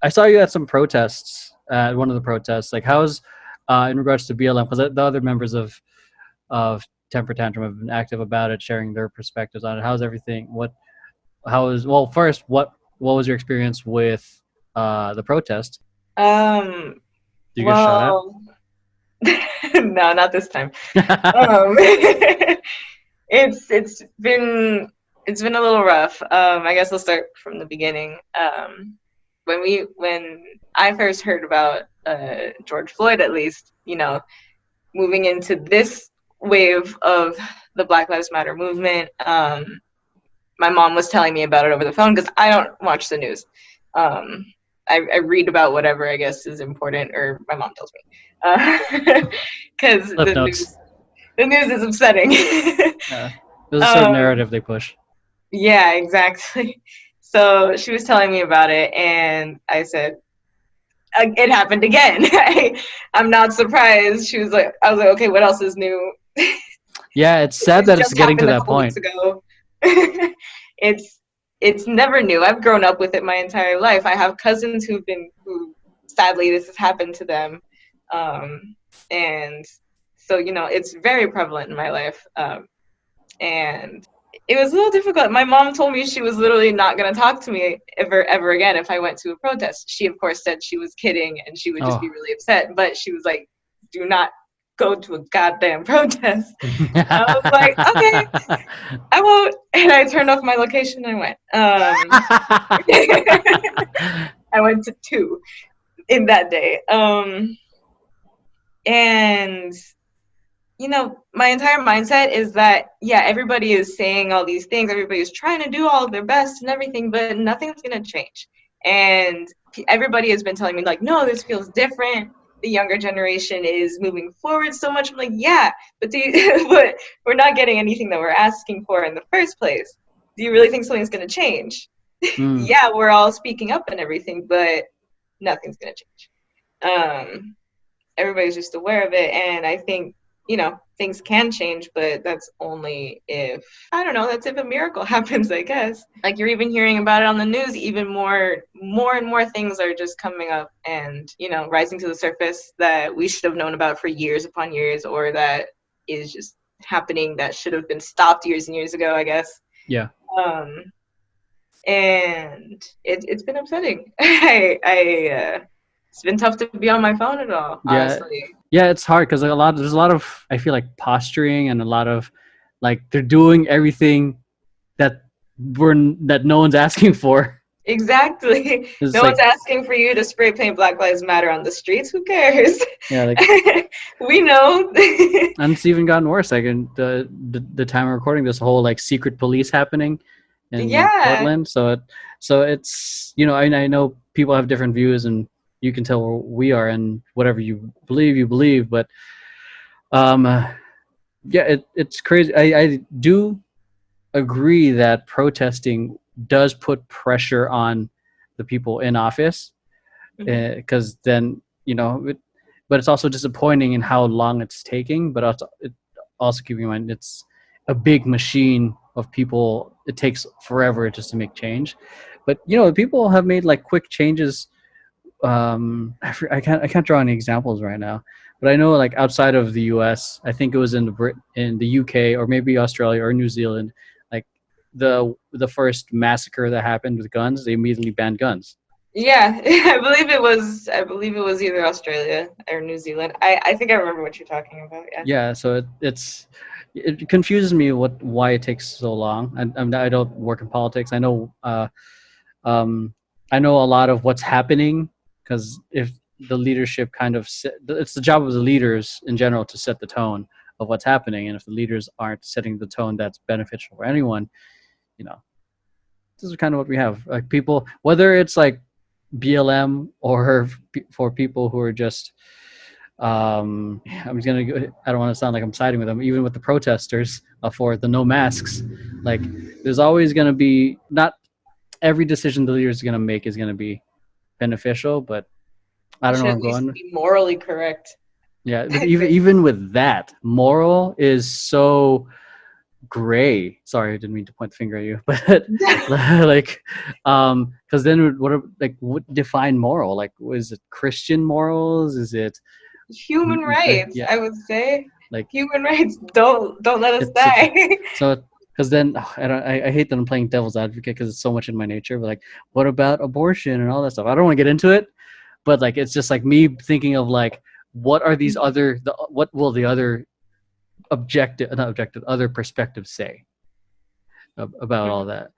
I saw you at some protests, at one of the protests. Like, how's in regards to BLM? Because the other members of Temper Tantrum have been active about it, sharing their perspectives on it. How's everything? Well, first, what was your experience with the protest? Um, Did you get shot at? well, no, not this time. Um, it's been a little rough. I guess I'll start from the beginning. When I first heard about George Floyd, at least, moving into this wave of the Black Lives Matter movement, my mom was telling me about it over the phone because I don't watch the news. I read about whatever I guess is important, or my mom tells me, because Cliff notes. the news is upsetting. There's a certain um, narrative they push. yeah, exactly. So she was telling me about it, and I said, "It happened again." I'm not surprised. I was like, okay, what else is new? Yeah, it's sad This that it's just getting to happened a that couple weeks point. ago. it's it's never new. I've grown up with it my entire life. I have cousins who sadly this has happened to them, and so it's very prevalent in my life. And it was a little difficult. My mom told me she was literally not going to talk to me ever again if I went to a protest. She of course said she was kidding and she would just be Oh. really upset, but she was like, "Do not go to a goddamn protest." I was like, "Okay, I won't." And I turned off my location and went. I went to two in that day. And my entire mindset is that, yeah, everybody is saying all these things, everybody's trying to do all of their best and everything, but nothing's going to change. And everybody has been telling me, like, no, this feels different. The younger generation is moving forward so much. I'm like, yeah, but but we're not getting anything that we're asking for in the first place. Do you really think something's going to change? Mm. Yeah, we're all speaking up and everything, but nothing's going to change. Everybody's just aware of it, and I think things can change, but that's only if, I don't know, that's if a miracle happens, I guess. Like, you're even hearing about it on the news. Even more and more things are just coming up and rising to the surface that we should have known about for years upon years, or that is just happening that should have been stopped years and years ago, I guess. Yeah. um and it's been upsetting. I It's been tough to be on my phone at all, Yeah. honestly. Yeah, it's hard because there's a lot of, I feel like, posturing, and a lot of, like, they're doing everything that that no one's asking for. Exactly. It's No one's like, asking for you to spray paint Black Lives Matter on the streets. Who cares? yeah, like, We know. and it's even gotten worse. Like, in the time we're recording, this whole, like, secret police happening in Yeah. Portland. So it's, I know people have different views, and you can tell where we are, and whatever you believe. But um, yeah, it's crazy. I do agree that protesting does put pressure on the people in office, Mhm. because then, but it's also disappointing in how long it's taking. But also keeping in mind, it's a big machine of people. It takes forever just to make change. But people have made, like, quick changes. I can't draw any examples right now, but I know, like, outside of the U.S., I think it was in the UK, or maybe Australia or New Zealand, like, the first massacre that happened with guns, they immediately banned guns. Yeah, I believe it was either Australia or New Zealand. I think I remember what you're talking about. Yeah. Yeah, so it confuses me why it takes so long. I don't work in politics. Um, I know a lot of what's happening, because if the leadership it's the job of the leaders in general to set the tone of what's happening, and if the leaders aren't setting the tone that's beneficial for anyone, you know, this is kind of what we have. Like, people, whether it's like BLM, or for people who are just, I'm just gonna go, I don't want to sound like I'm siding with them, even with the protesters, for the no masks. Like, there's always going to be, not every decision the leader is going to make is going to be beneficial, but I It don't know should where at I'm least going. be morally correct. Yeah, but I even think. even with that, moral is so gray. Sorry, I didn't mean to point the finger at you, but like, because then what define moral? Like, is it Christian morals? Is it Human rights, yeah, I would say. like Human rights. Don't let us it's die. so because then I hate that I'm playing devil's advocate because it's so much in my nature. But like, what about abortion and all that stuff? I don't want to get into it, but like, it's just like me thinking of like, what are these what will the other objective, not objective, other perspectives say about all that?